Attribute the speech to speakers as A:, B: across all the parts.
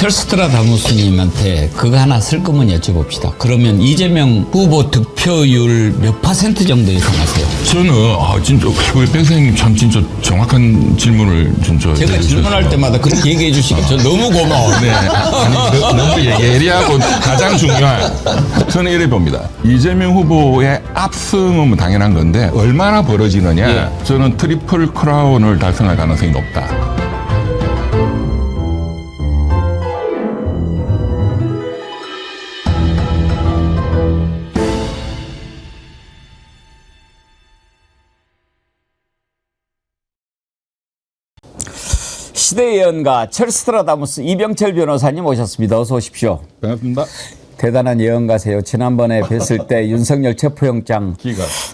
A: 철스트라다무스님한테 그거 하나 쓸 거면 여쭤봅시다. 그러면 이재명 후보 득표율 몇 % 정도 예상하세요?
B: 저는 진짜 우리 백 선생님 참 진짜 정확한 질문을 진짜
A: 제가 질문할 때마다 그렇게 얘기해 주시니까 저 너무 고마워요.
B: 네, 아니 너무 예리하고 가장 중요한 저는 이래 봅니다. 이재명 후보의 압승은 당연한 건데 얼마나 벌어지느냐. 저는 트리플 크라운을 달성할 가능성이 높다.
A: 시대의 예언가 철스트라다무스 이병철 변호사님 오셨습니다. 어서 오십시오.
B: 반갑습니다.
A: 대단한 예언가세요. 지난번에 뵀을 때 윤석열 체포영장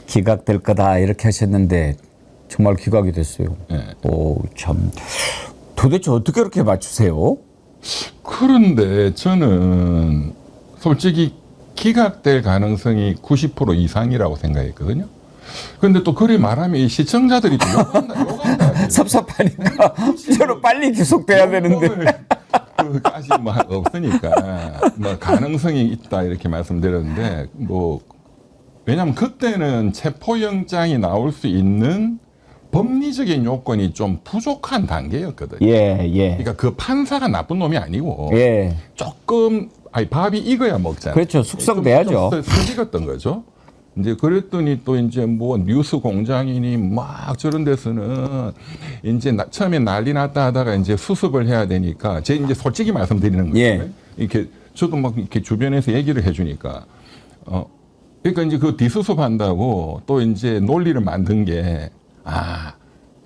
A: 기각될 거다 이렇게 하셨는데 정말 기각이 됐어요.
B: 네.
A: 오, 참. 도대체 어떻게 그렇게 맞추세요?
B: 그런데 저는 솔직히 기각될 가능성이 90% 이상이라고 생각했거든요. 근데 또 그리 말하면 이 시청자들이 또 욕한다.
A: 섭섭하니까 저는 빨리 기속돼야 되는데.
B: 그까지 뭐 없으니까 뭐 가능성이 있다 이렇게 말씀드렸는데 뭐 왜냐하면 그때는 체포영장이 나올 수 있는 법리적인 요건이 좀 부족한 단계였거든요.
A: 예.
B: 그러니까 그 판사가 나쁜 놈이 아니고 조금 밥이 익어야 먹잖아요.
A: 그렇죠. 숙성돼야죠.
B: 좀 익었던 거죠. 이제 그랬더니 또 이제 뭐 뉴스 공장이니 막 저런 데서는 이제 처음에 난리 났다 하다가 이제 수습을 해야 되니까 제 이제 솔직히 말씀드리는 거예요. 이렇게 저도 막 이렇게 주변에서 얘기를 해주니까 그러니까 이제 그 뒤수습한다고 또 이제 논리를 만든 게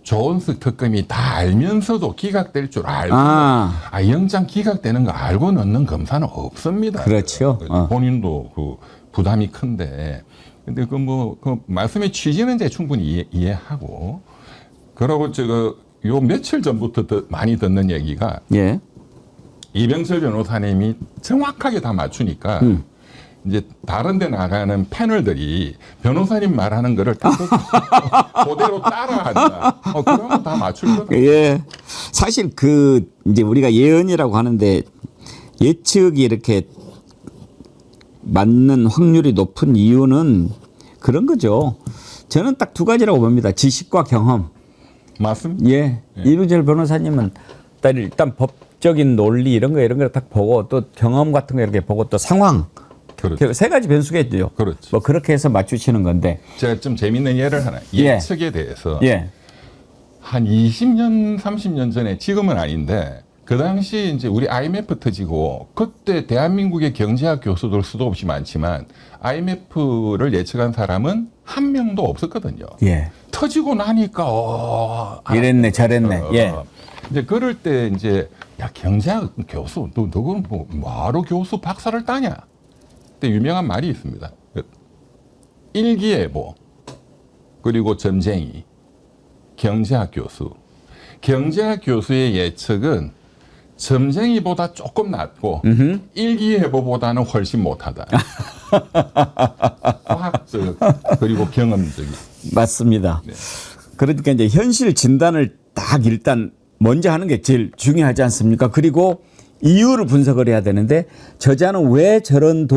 B: 조은석 특검이 다 알면서도 기각될 줄 알고 영장 기각되는 거 알고 넣는 검사는 없습니다.
A: 그렇죠.
B: 본인도 그 부담이 큰데. 근데 그 말씀의 취지는 이제 충분히 이해하고 그러고 제가 요 며칠 전부터 많이 듣는 얘기가 이병철 변호사님이 정확하게 다 맞추니까 이제 다른 데 나가는 패널들이 변호사님 말하는 거를 다 그대로 따라한다. 그러면 다 맞출 거다.
A: 사실 이제 우리가 예언이라고 하는데 예측이 이렇게 맞는 확률이 높은 이유는 그런 거죠. 저는 딱 두 가지라고 봅니다. 지식과 경험.
B: 맞습니다.
A: 이병철 변호사님은 일단 법적인 논리 이런 거 딱 보고 또 경험 같은 거 이렇게 보고 또 상황.
B: 그렇죠.
A: 세 가지 변수겠죠.
B: 그렇죠.
A: 뭐 그렇게 해서 맞추시는 건데.
B: 제가 좀 재밌는 예를 하나. 예측에 대해서. 한 20년, 30년 전에 지금은 아닌데 그 당시 이제 우리 IMF 터지고 그때 대한민국의 경제학 교수들 수도 없이 많지만 IMF를 예측한 사람은 한 명도 없었거든요. 터지고 나니까
A: 이랬네 저랬네.
B: 이제 그럴 때 이제 경제학 교수 너는 뭐하러 교수 박사를 따냐? 그때 유명한 말이 있습니다. 일기예보 그리고 점쟁이 경제학 교수. 경제학 교수의 예측은 점쟁이보다 조금 낫고 일기예보보다는 훨씬 못하다. 과학적 그리고 경험적인.
A: 맞습니다. 그러니까 이제 현실 진단을 딱 일단 먼저 하는 게 제일 중요하지 않습니까? 그리고 이유를 분석을 해야 되는데 저자는 왜 저런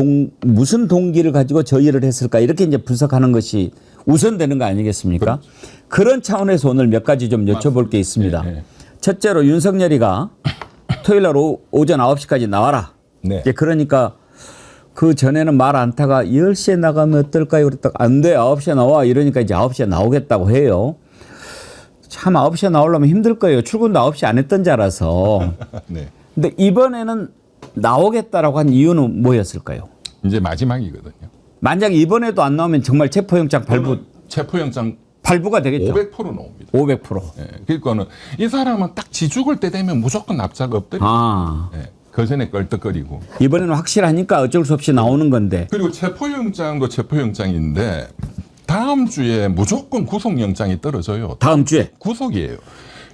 A: 무슨 동기를 가지고 저 일을 했을까 이렇게 이제 분석하는 것이 우선되는 거 아니겠습니까? 그런 차원에서 오늘 몇 가지 좀 여쭤볼 게 있습니다. 첫째로 윤석열이가 토요일 날 오전 9시까지 나와라. 그러니까 그 전에는 말 안 타가 10시에 나가면 어떨까요? 그랬다가 안 돼. 9시에 나와. 이러니까 이제 9시에 나오겠다고 해요. 참 9시에 나오려면 힘들 거예요. 출근도 9시 안 했던 자라서. 근데 이번에는 나오겠다라고 한 이유는 뭐였을까요?
B: 이제 마지막이거든요.
A: 만약 이번에도 안 나오면 정말 체포영장 발부가 되겠죠.
B: 500% 나옵니다.
A: 500%.
B: 그러니까는 이 사람은 딱 지 죽을 때 되면 무조건 납작 엎드려. 그 전에 껄떡거리고.
A: 이번에는 확실하니까 어쩔 수 없이 나오는 건데.
B: 그리고 체포영장도 체포영장인데 다음 주에 무조건 구속영장이 떨어져요.
A: 다음 주에?
B: 구속이에요.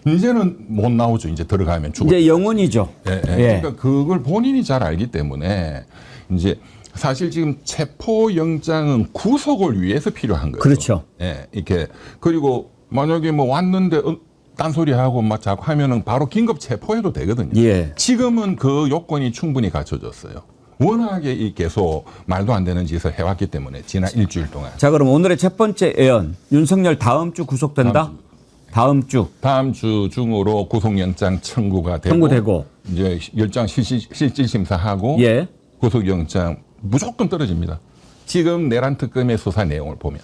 B: 이제는 못 나오죠. 이제 들어가면 죽어.
A: 이제 영원이죠.
B: 그러니까 그걸 본인이 잘 알기 때문에 이제 사실 지금 체포영장은 구속을 위해서 필요한 거예요.
A: 그렇죠.
B: 이렇게 그리고 만약에 뭐 왔는데 딴소리하고 막 자꾸 하면은 바로 긴급 체포해도 되거든요.
A: 예.
B: 지금은 그 요건이 충분히 갖춰졌어요. 워낙에 이 계속 말도 안 되는 짓을 해왔기 때문에 지난 일주일 동안.
A: 자, 그럼 오늘의 첫 번째 애연 윤석열 다음 주 구속된다. 다음 주
B: 중으로 구속영장 청구가 되고,
A: 청구되고.
B: 이제 열장 실질 심사하고
A: 예.
B: 구속영장 무조건 떨어집니다. 지금 내란 특검의 수사 내용을 보면.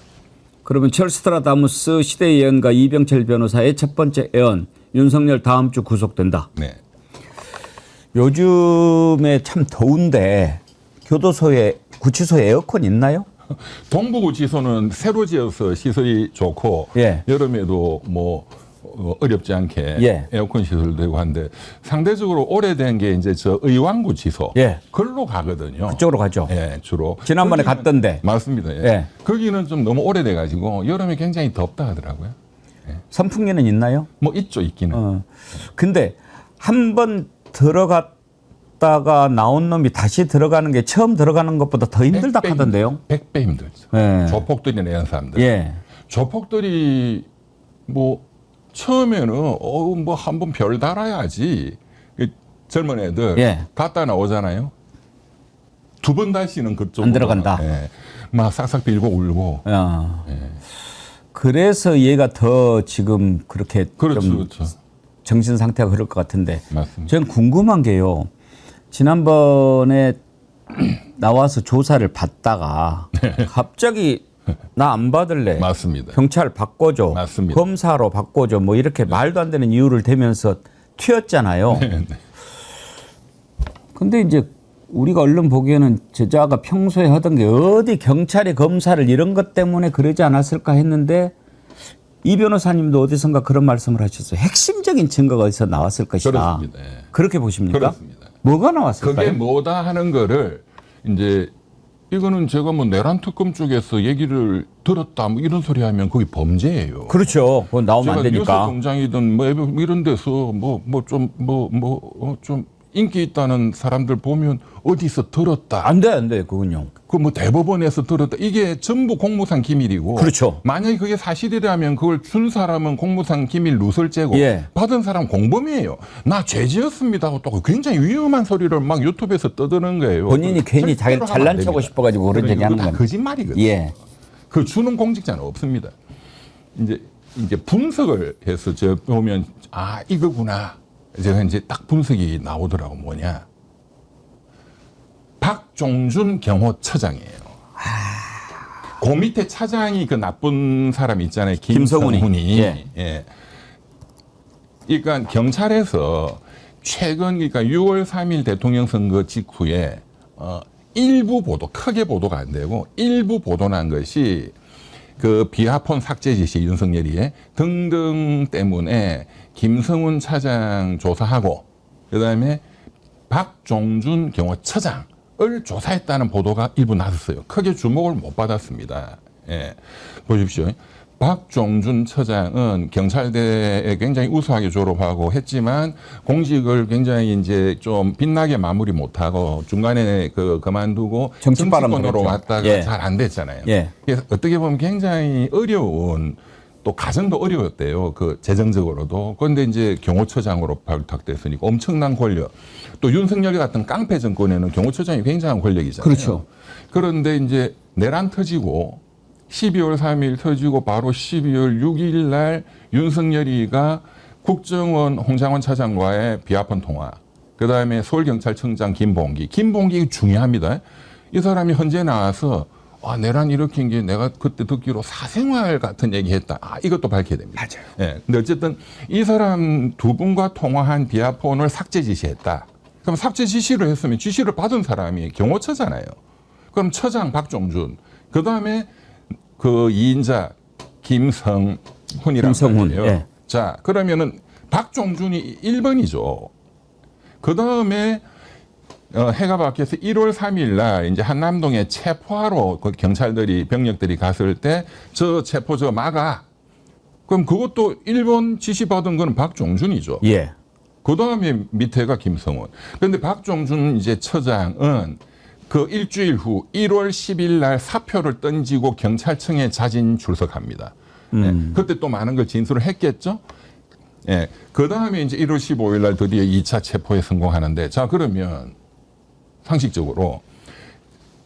A: 그러면 철스트라다무스 시대예언가 이병철 변호사의 첫 번째 애연 윤석열 다음 주 구속된다.
B: 네.
A: 요즘에 참 더운데 교도소에 구치소에 에어컨 있나요?
B: 동부구치소는 새로 지어서 시설이 좋고
A: 예.
B: 여름에도 뭐 어렵지 않게
A: 예.
B: 에어컨 시설도 되고 한데 상대적으로 오래된 게 이제 저 의왕구치소
A: 예.
B: 걸로 가거든요.
A: 그쪽으로 가죠.
B: 예, 주로.
A: 지난번에 갔던데.
B: 맞습니다. 예.
A: 예.
B: 거기는 좀 너무 오래돼 가지고 여름에 굉장히 덥다 하더라고요.
A: 선풍기는 있나요?
B: 뭐 있죠, 있기는.
A: 근데 한 번 들어갔다가 나온 놈이 다시 들어가는 게 처음 들어가는 것보다 더 힘들다 하던데요.
B: 100배 힘들죠.
A: 예.
B: 조폭들이 내는 사람들.
A: 예.
B: 조폭들이 뭐 처음에는 뭐 한번 별 달아야지 이 젊은 애들
A: 예.
B: 갔다 나오잖아요. 두 번 다시는 그쪽으로
A: 안 들어간다.
B: 예. 막 싹싹 빌고 울고.
A: 그래서 얘가 더 지금 그렇게
B: 그렇죠,
A: 좀
B: 그렇죠.
A: 정신 상태가 그럴 것 같은데.
B: 맞습니다.
A: 전 궁금한 게요. 지난번에 나와서 조사를 받다가 갑자기 나 안 받을래.
B: 네. 맞습니다.
A: 경찰 바꿔줘.
B: 맞습니다.
A: 검사로 바꿔줘. 뭐 이렇게 말도 안 되는 이유를 대면서 튀었잖아요.
B: 네.
A: 근데 이제 우리가 얼른 보기에는 제자가 평소에 하던 게 어디 경찰이 검사를 이런 것 때문에 그러지 않았을까 했는데 이 변호사님도 어디선가 그런 말씀을 하셨어요. 핵심적인 증거가 어디서 나왔을 것이다.
B: 그렇습니다. 예.
A: 그렇게 보십니까?
B: 그렇습니다.
A: 뭐가 나왔을까요?
B: 그게 뭐다 하는 거를 이제 이거는 제가 뭐 내란 특검 쪽에서 얘기를 들었다 뭐 이런 소리 하면 그게 범죄예요.
A: 그렇죠. 그건 나오면 안
B: 제가 뉴스
A: 되니까.
B: 공장이든 뭐 이런 데서 좀 인기 있다는 사람들 보면 어디서 들었다.
A: 안 돼, 안 돼. 그건요.
B: 그 뭐 대법원에서 들었다. 이게 전부 공무상 기밀이고.
A: 그렇죠.
B: 만약에 그게 사실이라면 그걸 준 사람은 공무상 기밀 누설죄고
A: 예.
B: 받은 사람 공범이에요. 나 죄지었습니다 하고 또 굉장히 위험한 소리를 막 유튜브에서 떠드는 거예요.
A: 본인이 괜히 자기를
B: 절대로 하면 안
A: 잘난 척하고
B: 됩니다.
A: 싶어가지고 그런
B: 그러니까
A: 얘기 하는
B: 그거 다
A: 겁니다.
B: 거짓말이거든요.
A: 예.
B: 그 주는 공직자는 없습니다. 이제 분석을 해서 저 보면 아 이거구나. 제가 이제 딱 분석이 나오더라고. 뭐냐. 박종준 경호처장이에요. 그 밑에 차장이 그 나쁜 사람 있잖아요. 김성훈이. 예. 그러니까 경찰에서 최근 그러니까 6월 3일 대통령 선거 직후에 일부 보도, 크게 보도가 안 되고 일부 보도 난 것이 그 비하폰 삭제 지시 윤석열이의 등등 때문에 김성훈 차장 조사하고 그다음에 박종준 경호처장을 조사했다는 보도가 일부 나왔어요. 크게 주목을 못 받았습니다. 예. 보십시오. 박종준 처장은 경찰대에 굉장히 우수하게 졸업하고 했지만 공직을 굉장히 이제 좀 빛나게 마무리 못하고 중간에 그만두고 정치권으로 왔다가
A: 예.
B: 잘 안 됐잖아요.
A: 예.
B: 그래서 어떻게 보면 굉장히 어려운 또 가정도 어려웠대요. 그 재정적으로도. 그런데 이제 경호처장으로 발탁됐으니까 엄청난 권력. 또 윤석열 같은 깡패 정권에는 경호처장이 굉장한 권력이잖아요.
A: 그렇죠.
B: 그런데 이제 내란 터지고 12월 3일 터지고 바로 12월 6일 날 윤석열이가 국정원 홍장원 차장과의 비하폰 통화. 그다음에 서울경찰청장 김봉기 중요합니다. 이 사람이 현재 나와서 내란 일으킨 게 내가 그때 듣기로 사생활 같은 얘기했다. 이것도 밝혀야 됩니다.
A: 맞아요.
B: 예. 근데 어쨌든 이 사람 두 분과 통화한 비하폰을 삭제 지시했다. 그럼 삭제 지시를 했으면 지시를 받은 사람이 경호처잖아요. 그럼 처장 박종준. 그다음에 그 2인자 김성훈이라는 거예요.
A: 예.
B: 자, 그러면은 박종준이 1번이죠. 그다음에 해가 바뀌어서 1월 3일 날 이제 한남동에 체포하러 그 경찰들이 병력들이 갔을 때 저 체포 막아. 그럼 그것도 1번 지시 받은 건 박종준이죠.
A: 예.
B: 그다음에 밑에가 김성훈. 그런데 박종준 이제 처장은 그 일주일 후 1월 10일 날 사표를 던지고 경찰청에 자진 출석합니다. 네. 그때 또 많은 걸 진술을 했겠죠. 예. 그 다음에 이제 1월 15일 날 드디어 2차 체포에 성공하는데, 자, 그러면 상식적으로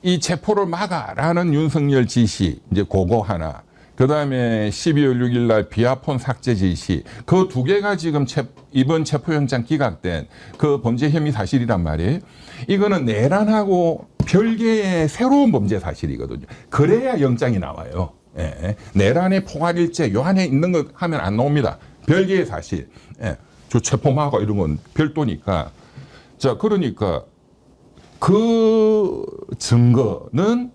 B: 이 체포를 막아라는 윤석열 지시, 이제 그거 하나. 그 다음에 12월 6일 날 비아폰 삭제 지시. 그 두 개가 지금 이번 체포영장 기각된 그 범죄 혐의 사실이란 말이에요. 이거는 내란하고 별개의 새로운 범죄 사실이거든요. 그래야 영장이 나와요. 예. 내란의 포괄일죄 요 안에 있는 거 하면 안 나옵니다. 별개의 사실. 예. 저 체포 막아 이런 건 별도니까. 자, 그러니까 그 증거는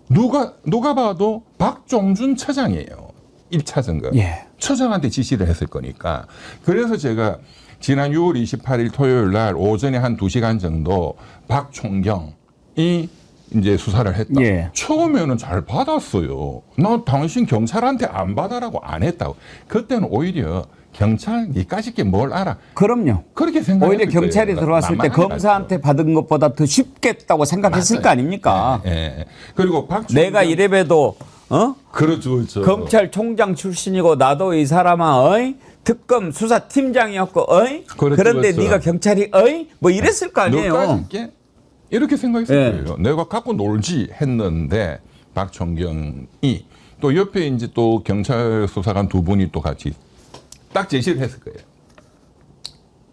B: 누가 봐도 박종준 처장이에요. 1차 증거.
A: 예.
B: 처장한테 지시를 했을 거니까. 그래서 제가 지난 6월 28일 토요일 날 오전에 한 2시간 정도 박 총경이 이제 수사를 했다.
A: 예.
B: 처음에는 잘 받았어요. 나 당신 경찰한테 안 받아라고 안 했다고. 그때는 오히려 경찰 니까짓 게 뭘 알아.
A: 그럼요.
B: 그렇게 생각했을
A: 오히려 경찰이
B: 거예요.
A: 들어왔을 때
B: 만만하게
A: 검사한테 받은 것보다 더 쉽겠다고 생각했을
B: 맞아요.
A: 거 아닙니까?
B: 예, 예. 그리고 박종경
A: 내가 이래봬도
B: 그렇죠, 그렇죠.
A: 검찰총장 출신이고 나도 이 사람아 어이 특검 수사팀장이었고 어이
B: 그렇죠,
A: 그런데
B: 그렇죠.
A: 네가 경찰이 어이 뭐 이랬을 거 아니에요.
B: 너까짓게 이렇게 생각했을
A: 예.
B: 거예요. 내가 갖고 놀지 했는데 박총경이 또 옆에 이제 또 경찰 수사관 두 분이 또 같이 딱 제시를 했을 거예요.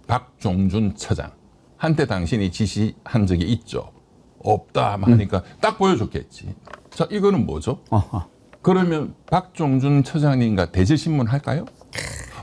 B: 박종준 처장 한테 당신이 지시한 적이 있죠. 없다 하니까 딱 보여줬겠지. 자, 이거는 뭐죠?
A: 어허.
B: 그러면 박종준 처장님과 대질신문 할까요?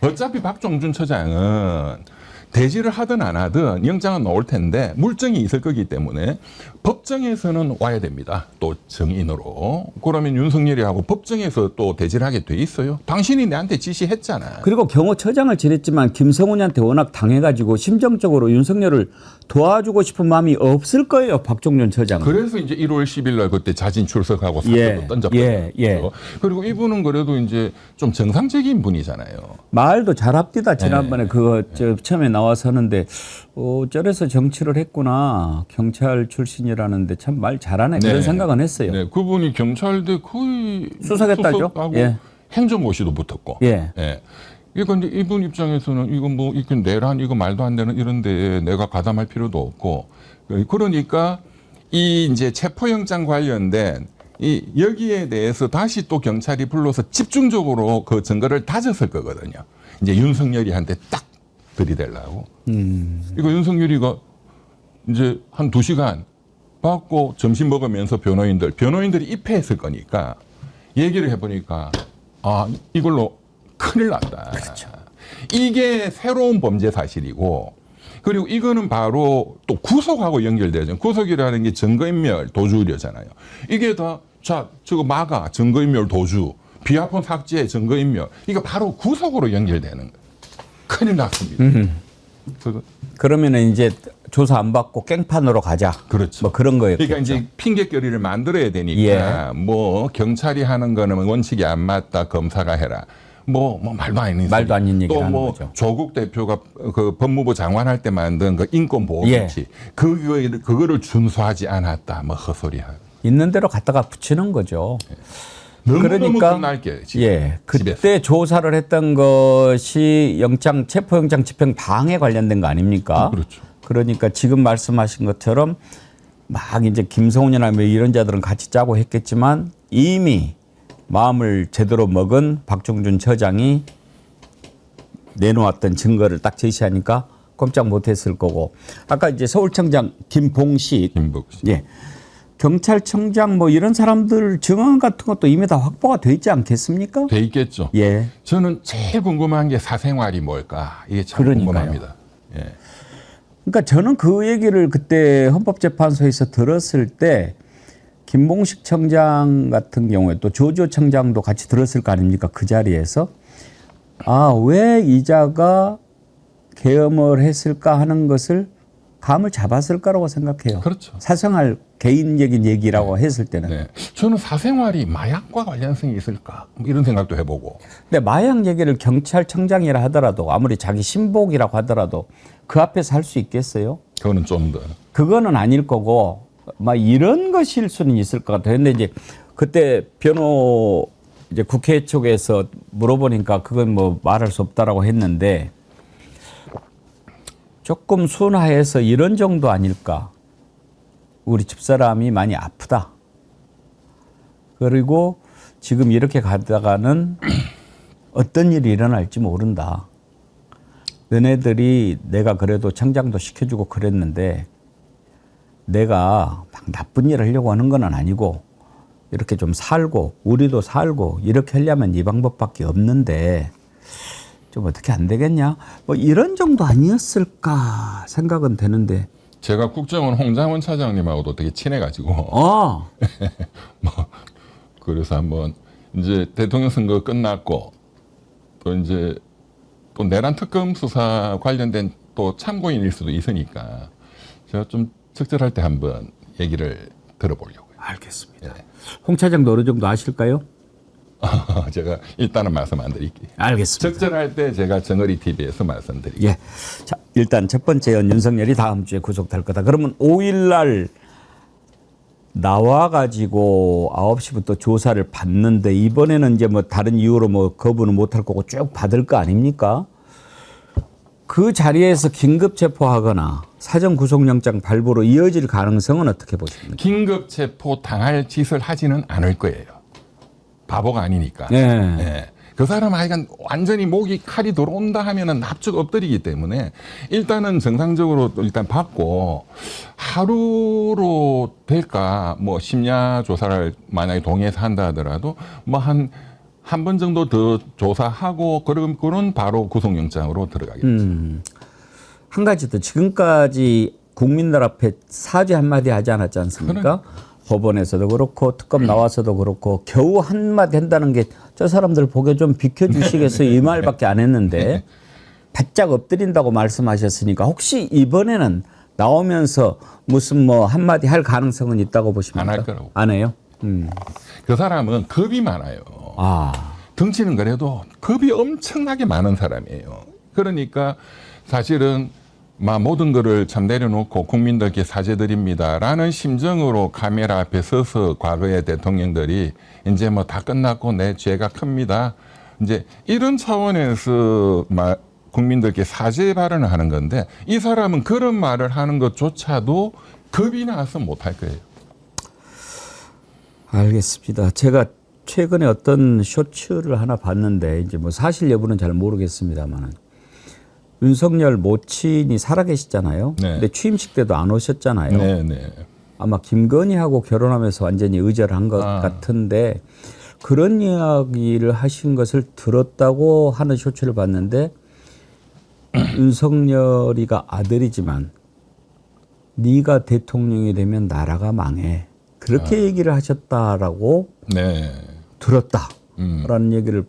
B: 어차피 박종준 처장은 대질을 하든 안 하든 영장은 나올 텐데 물증이 있을 거기 때문에 법정에서는 와야 됩니다. 또 증인으로. 그러면 윤석열이하고 법정에서 또 대질하게 돼 있어요. 당신이 내한테 지시했잖아.
A: 그리고 경호처장을 지냈지만 김성훈이한테 워낙 당해가지고 심정적으로 윤석열을 도와주고 싶은 마음이 없을 거예요. 박종준 처장은.
B: 그래서 이제 1월 10일 날 그때 자진 출석하고 사표도
A: 예,
B: 던졌거든요.
A: 예.
B: 그리고 이분은 그래도 이제 좀 정상적인 분이잖아요.
A: 말도 잘합디다. 지난번에
B: 네.
A: 그거 처음에 나와서 하는데 저래서 정치를 했구나. 경찰 출신이라는데 참 말 잘하네. 그런
B: 네.
A: 생각은 했어요.
B: 네, 그분이 경찰대 거의
A: 수석했다죠?
B: 수석하고
A: 예.
B: 행정고시도 붙었고.
A: 예.
B: 그러니까 이제 이분 입장에서는 이거 뭐 이게 내란 이거 말도 안 되는 이런데 내가 가담할 필요도 없고 그러니까 이 이제 체포영장 관련된 이 여기에 대해서 다시 또 경찰이 불러서 집중적으로 그 증거를 다졌을 거거든요. 이제 윤석열이한테 딱 들이대려고. 이거 윤석열이가 이제 한 2시간 받고 점심 먹으면서 변호인들이 입회했을 거니까 얘기를 해보니까 아 이걸로 큰일 났다.
A: 그렇죠.
B: 이게 새로운 범죄 사실이고 그리고 이거는 바로 또 구속하고 연결되죠. 구속이라는 게 증거인멸 도주의료잖아요. 이게 다 자 저거 막아 증거인멸 도주 비아폰 삭제 증거인멸 이거 바로 구속으로 연결되는 거예요. 큰일 났습니다.
A: 그러면은 이제 조사 안 받고 깽판으로 가자.
B: 그렇죠.
A: 뭐 그런 거예요.
B: 그러니까 이제 핑계거리를 만들어야 되니까 뭐 경찰이 하는 거는 원칙이 안 맞다 검사가 해라. 뭐 말도 안 있는
A: 말도 아닌 얘기를 하는
B: 또뭐
A: 거죠.
B: 조국 대표가 그 법무부 장관 할 때 만든 그 인권 보호
A: 예.
B: 조치 그거를 준수하지 않았다. 뭐 헛소리야.
A: 있는 대로 갖다가 붙이는 거죠.
B: 너무 끝날게.
A: 예, 그때
B: 집에서.
A: 조사를 했던 것이 체포영장 집행 방해 관련된 거 아닙니까?
B: 그렇죠.
A: 그러니까 지금 말씀하신 것처럼 막 이제 김성훈이나 뭐 이런 자들은 같이 짜고 했겠지만 이미 마음을 제대로 먹은 박종준 처장이 내놓았던 증거를 딱 제시하니까 꼼짝 못했을 거고 아까 이제 서울청장 김봉식, 예, 경찰청장 뭐 이런 사람들 증언 같은 것도 이미 다 확보가 돼 있지 않겠습니까?
B: 돼 있겠죠.
A: 예.
B: 저는 제일 궁금한 게 사생활이 뭘까 이게 참
A: 그러니까요.
B: 궁금합니다. 예.
A: 그러니까 저는 그 얘기를 그때 헌법재판소에서 들었을 때 김봉식 청장 같은 경우에 또 조조 청장도 같이 들었을 거 아닙니까? 그 자리에서 왜 이자가 계엄을 했을까 하는 것을 감을 잡았을 거라고 생각해요.
B: 그렇죠.
A: 사생활 개인적인 얘기라고 했을 때는.
B: 네. 저는 사생활이 마약과 관련성이 있을까 뭐 이런 생각도 해보고.
A: 근데 마약 얘기를 경찰청장이라 하더라도 아무리 자기 신복이라고 하더라도 그 앞에서 할 수 있겠어요?
B: 그거는 좀 더.
A: 그거는 아닐 거고 막 이런 것일 수는 있을 것 같아요. 근데 이제 그때 이제 국회 쪽에서 물어보니까 그건 뭐 말할 수 없다라고 했는데 조금 순화해서 이런 정도 아닐까. 우리 집사람이 많이 아프다. 그리고 지금 이렇게 가다가는 어떤 일이 일어날지 모른다. 너네들이 내가 그래도 청장도 시켜주고 그랬는데 내가 막 나쁜 일을 하려고 하는 건 아니고 이렇게 좀 살고 우리도 살고 이렇게 하려면 이 방법밖에 없는데 좀 어떻게 안 되겠냐? 뭐 이런 정도 아니었을까 생각은 되는데.
B: 제가 국정원 홍장원 차장님하고도 되게 친해가지고
A: 어.
B: 뭐 그래서 한번 이제 대통령 선거 끝났고 또 이제 또 내란 특검 수사 관련된 또 참고인일 수도 있으니까 제가 좀 적절할 때 한번 얘기를 들어보려고요.
A: 알겠습니다. 홍 차장도 어느 정도 아실까요?
B: 제가 일단은 말씀 안 드릴게요.
A: 알겠습니다.
B: 적절할 때 제가 정어리 TV에서 말씀드릴게요.
A: 예. 자, 일단 첫 번째는 윤석열이 다음 주에 구속될 거다. 그러면 5일 날 나와가지고 9시부터 조사를 받는데 이번에는 이제 뭐 다른 이유로 뭐 거부는 못할 거고 쭉 받을 거 아닙니까? 그 자리에서 긴급 체포하거나 사전 구속영장 발부로 이어질 가능성은 어떻게 보십니까?
B: 긴급 체포 당할 짓을 하지는 않을 거예요. 바보가 아니니까.
A: 네.
B: 예. 그 사람 하여간 완전히 목이 칼이 들어온다 하면은 납죽 엎드리기 때문에 일단은 정상적으로 일단 받고 하루로 될까 뭐 심야 조사를 만약에 동의해서 한다 하더라도 뭐 한 번 정도 더 조사하고 그런 바로 구속영장으로 들어가겠죠.
A: 한 가지 더 지금까지 국민들 앞에 사죄 한마디 하지 않았지 않습니까? 법원에서도 그렇고 특검 나와서도 그렇고 겨우 한마디 한다는 게 저 사람들 보게 좀 비켜주시겠어요 이 말밖에 안 했는데 바짝 엎드린다고 말씀하셨으니까 혹시 이번에는 나오면서 무슨 뭐 한마디 할 가능성은 있다고 보십니까?
B: 안 할 거라고.
A: 안 해요?
B: 그 사람은 겁이 많아요.
A: 아.
B: 덩치는 그래도 겁이 엄청나게 많은 사람이에요. 그러니까 사실은 모든 거를 참 내려놓고 국민들께 사죄드립니다라는 심정으로 카메라 앞에 서서 과거의 대통령들이 이제 뭐 다 끝났고 내 죄가 큽니다. 이제 이런 차원에서 국민들께 사죄 발언을 하는 건데 이 사람은 그런 말을 하는 것조차도 겁이 나서 못할 거예요.
A: 알겠습니다. 제가 최근에 어떤 쇼츠를 하나 봤는데 이제 뭐 사실 여부는 잘 모르겠습니다만은 윤석열 모친이 살아계시잖아요.
B: 네.
A: 근데 취임식 때도 안 오셨잖아요.
B: 네, 네.
A: 아마 김건희하고 결혼하면서 완전히 의절한 것 같은데 그런 이야기를 하신 것을 들었다고 하는 쇼츠를 봤는데 윤석열이가 아들이지만 네가 대통령이 되면 나라가 망해. 그렇게 얘기를 하셨다라고
B: 네.
A: 들었다라는 얘기를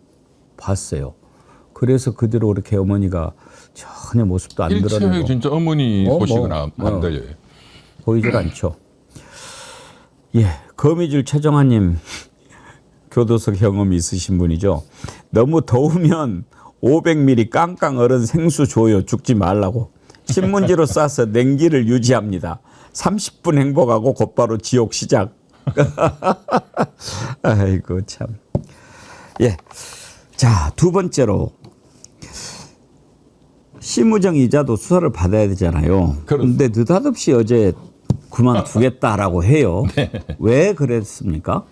A: 봤어요. 그래서 그대로 이렇게 어머니가 전혀 모습도 안
B: 일체의
A: 드러내고
B: 진짜 어머니 소식은 안 들려요.
A: 보이질 않죠. 예, 거미줄 최정아님 교도소 경험이 있으신 분이죠. 너무 더우면 500ml 깡깡 얼은 생수 줘요. 죽지 말라고. 신문지로 싸서 냉기를 유지합니다. 30분 행복하고 곧바로 지옥 시작. 아이고 참. 예. 자, 두 번째로 심우정 이자도 수사를 받아야 되잖아요. 그런데 느닷없이 어제 그만두겠다라고 해요.
B: 네.
A: 왜 그랬습니까?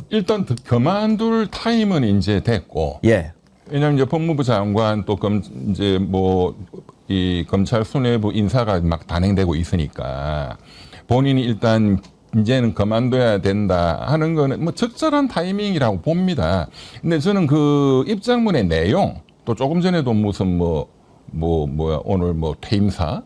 B: 일단 그만둘 타임은 이제 됐고.
A: 예.
B: 왜냐하면 이제 법무부 장관 또 이제 뭐 이 검찰 수뇌부 인사가 막 단행되고 있으니까 본인이 일단 이제는 그만둬야 된다 하는 거는 뭐 적절한 타이밍이라고 봅니다. 근데 저는 그 입장문의 내용 또 조금 전에도 무슨 뭐야 오늘 뭐 퇴임사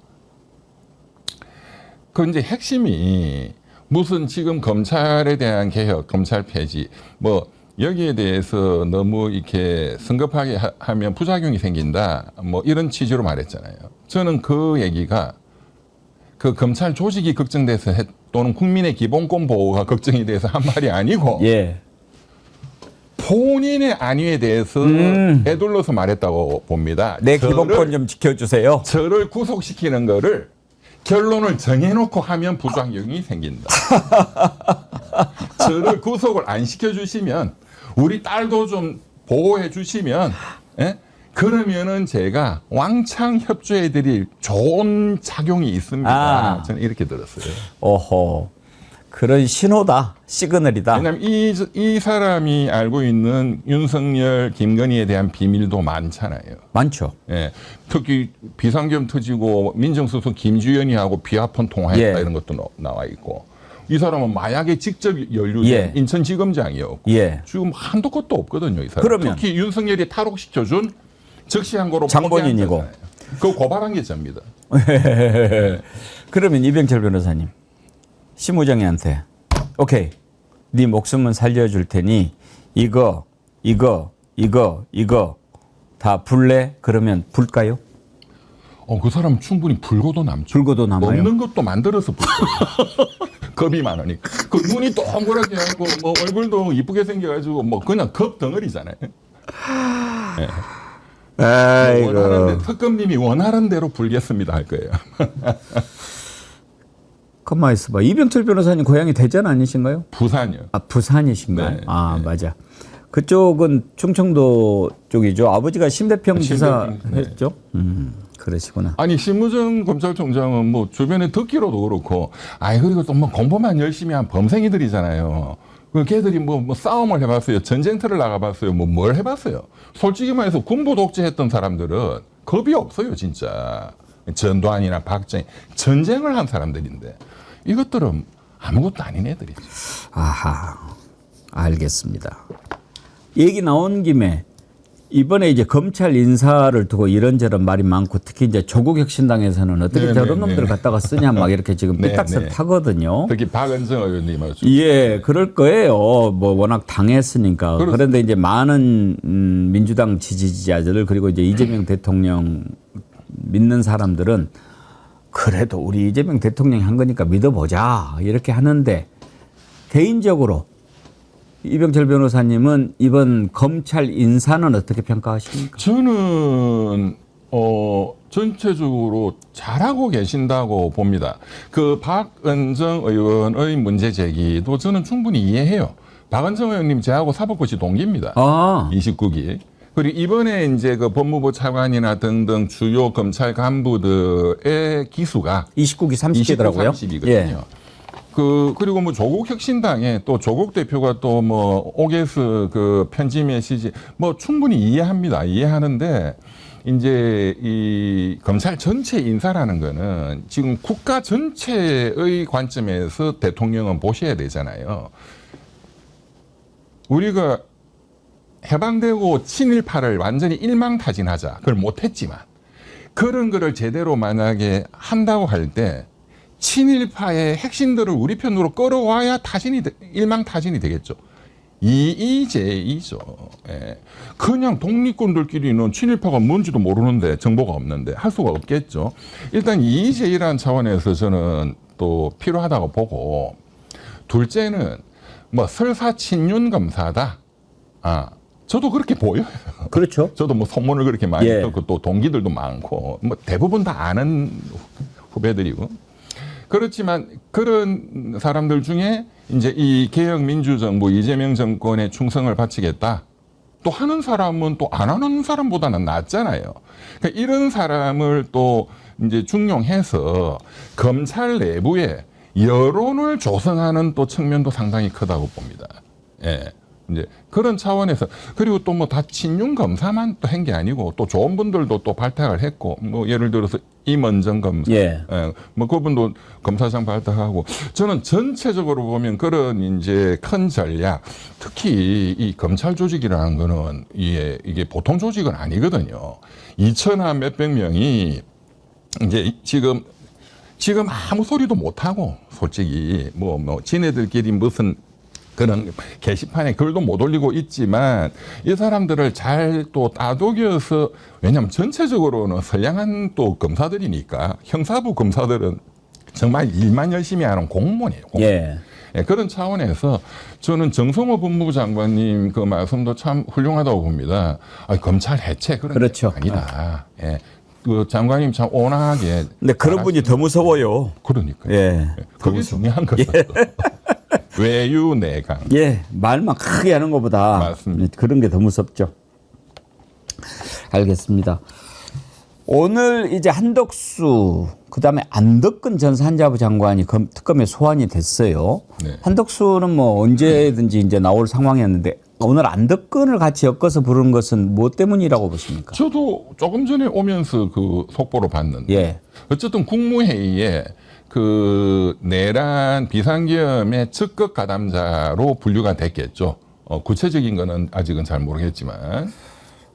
B: 그 이제 핵심이 무슨 지금 검찰에 대한 개혁, 검찰 폐지 뭐 여기에 대해서 너무 이렇게 성급하게 하면 부작용이 생긴다 뭐 이런 취지로 말했잖아요. 저는 그 얘기가 그 검찰 조직이 걱정돼서 또는 국민의 기본권 보호가 걱정이 돼서 한 말이 아니고
A: 예.
B: 본인의 안위에 대해서 애둘러서 말했다고 봅니다.
A: 내 기본권 좀 지켜주세요.
B: 저를 구속시키는 거를 결론을 정해놓고 하면 부작용이 생긴다. 저를 구속을 안 시켜주시면 우리 딸도 좀 보호해 주시면 예? 그러면은 제가 왕창 협조해 드릴 좋은 작용이 있습니다.
A: 아.
B: 저는 이렇게 들었어요.
A: 오호. 그런 신호다. 시그널이다.
B: 왜냐하면 이 사람이 알고 있는 윤석열, 김건희에 대한 비밀도 많잖아요.
A: 많죠.
B: 예. 특히 비상겸 터지고 민정수석 김주현이하고 비아폰 통화했다
A: 예.
B: 이런 것도 나와 있고 이 사람은 마약에 직접 연루된
A: 예.
B: 인천지검장이었고
A: 예.
B: 지금 한도 끝도 없거든요. 이 사람.
A: 그러면.
B: 특히 윤석열이 탈옥시켜준 적시한고로
A: 장본인이고.
B: 그 고발한 게 접니다.
A: 그러면 이병철 변호사님, 심우정이한테 오케이, 네 목숨은 살려줄 테니 이거 다 불래? 그러면 불까요?
B: 그 사람 충분히 불고도 남죠.
A: 불고도 남아요?
B: 먹는 것도 만들어서 불고. 겁이 많으니까. 그 눈이 동그랗게 하고 뭐 얼굴도 이쁘게 생겨가지고 뭐 그냥 겁 덩어리잖아요. 네. 원하는 대, 특검님이 원하는 대로 불겠습니다 할 거예요.
A: 가만 있어봐. 이병철 변호사님 고향이 대전 아니신가요?
B: 부산이요.
A: 아, 부산이신가요?
B: 네,
A: 아,
B: 네.
A: 맞아. 그쪽은 충청도 쪽이죠. 아버지가 심대평 지사
B: 네.
A: 했죠. 그러시구나.
B: 아니 심우정 검찰총장은 뭐 주변에 듣기로도 그렇고, 그리고 또 뭐 공부만 열심히 한 범생이들이잖아요. 그 걔들이 뭐 싸움을 해봤어요, 전쟁터를 나가봤어요, 뭐 뭘 해봤어요. 솔직히 말해서 군부 독재했던 사람들은 겁이 없어요, 진짜. 전두환이나 박정희 전쟁을 한 사람들인데 이것들은 아무것도 아닌 애들이죠.
A: 아하, 알겠습니다. 얘기 나온 김에 이번에 이제 검찰 인사를 두고 이런저런 말이 많고 특히 이제 조국혁신당에서는 어떻게 저런 놈들을 갖다가 쓰냐 막 이렇게 지금 삐딱선 타거든요.
B: 특히 박은정 의원님 아주.
A: 예, 그럴 거예요. 뭐 워낙 당했으니까. 그런데 이제 많은 민주당 지지자들 그리고 이제 이재명 대통령 믿는 사람들은 그래도 우리 이재명 대통령이 한 거니까 믿어보자 이렇게 하는데 개인적으로 이병철 변호사님은 이번 검찰 인사는 어떻게 평가하십니까?
B: 저는 전체적으로 잘하고 계신다고 봅니다. 그 박은정 의원의 문제 제기도 저는 충분히 이해해요. 박은정 의원님 저하고 사법고시 동기입니다. 29기. 그리고 이번에 이제 그 법무부 차관이나 등등 주요 검찰 간부들의 기수가
A: 29기 30기더라고요.
B: 30이거든요.
A: 예.
B: 그리고 뭐 조국 혁신당에 또 조국 대표가 또 뭐 오게스 그 편지 메시지 뭐 충분히 이해합니다. 이해하는데 이제 이 검찰 전체 인사라는 거는 지금 국가 전체의 관점에서 대통령은 보셔야 되잖아요. 우리가 해방되고 친일파를 완전히 일망타진하자. 그걸 못했지만 그런 거를 제대로 만약에 한다고 할 때 친일파의 핵심들을 우리 편으로 끌어와야 일망타진이 되겠죠. 이제이죠. 예. 그냥 독립군들끼리는 친일파가 뭔지도 모르는데 정보가 없는데 할 수가 없겠죠. 일단 이의제이라는 차원에서 저는 또 필요하다고 보고, 둘째는 뭐 설사 친윤 검사다. 저도 그렇게 보여요.
A: 그렇죠.
B: 저도 뭐 소문을 그렇게 많이
A: 예.
B: 듣고 또 동기들도 많고 뭐 대부분 다 아는 후배들이고. 그렇지만 그런 사람들 중에 이제 이 개혁민주정부 이재명 정권에 충성을 바치겠다 또 하는 사람은 또 안 하는 사람보다는 낫잖아요. 그러니까 이런 사람을 또 이제 중용해서 검찰 내부에 여론을 조성하는 또 측면도 상당히 크다고 봅니다. 예. 이제 그런 차원에서, 그리고 또 뭐 다 친윤 검사만 또 한 게 아니고 또 좋은 분들도 또 발탁을 했고, 뭐 예를 들어서 임원정 검사, 뭐 그분도 검사장 발탁하고, 저는 전체적으로 보면 그런 이제 큰 전략, 특히 이 검찰 조직이라는 거는 이게 보통 조직은 아니거든요. 2,000한 몇백 명이 이제 지금 아무 소리도 못 하고, 솔직히 뭐 지네들끼리 무슨 그런 게시판에 글도 못 올리고 있지만 이 사람들을 잘 또 따독여서, 왜냐하면 전체적으로는 선량한 또 검사들이니까 형사부 검사들은 정말 일만 열심히 하는 공무원이에요.
A: 예.
B: 예, 그런 차원에서 저는 정성호 법무부 장관님 그 말씀도 참 훌륭하다고 봅니다. 검찰 해체 그런
A: 그렇죠.
B: 게 아니다. 예. 그 장관님 참 온화하게.
A: 근데 그런 분이 더 무서워요.
B: 그러니까요.
A: 예.
B: 그게 중요한 거죠. 외유내강.
A: 예, 말만 크게 하는 것보다
B: 맞습니다.
A: 그런 게 더 무섭죠. 알겠습니다. 오늘 이제 한덕수 그다음에 안덕근 전 산자부 장관이 특검에 소환이 됐어요.
B: 네.
A: 한덕수는 뭐 언제든지 이제 나올 상황이었는데 오늘 안덕근을 같이 엮어서 부르는 것은 뭐 때문이라고 보십니까?
B: 저도 조금 전에 오면서 그 속보로 봤는데
A: 예.
B: 어쨌든 국무회의에 그 내란 비상계엄의 적극 가담자로 분류가 됐겠죠. 구체적인 거는 아직은 잘 모르겠지만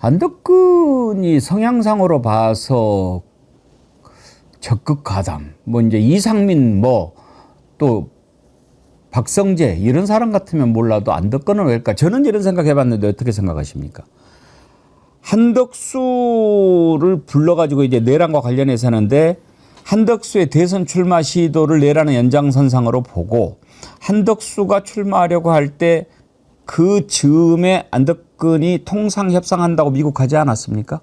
A: 안덕근이 성향상으로 봐서 적극 가담, 뭐 이제 이상민 뭐 또 박성재 이런 사람 같으면 몰라도 안덕근은 왜일까? 저는 이런 생각해봤는데 어떻게 생각하십니까? 한덕수를 불러가지고 이제 내란과 관련해서 하는데 한덕수의 대선 출마 시도를 내란의 연장선상으로 보고 한덕수가 출마하려고 할 때 그 즈음에 안덕근이 통상 협상한다고 미국하지 않았습니까?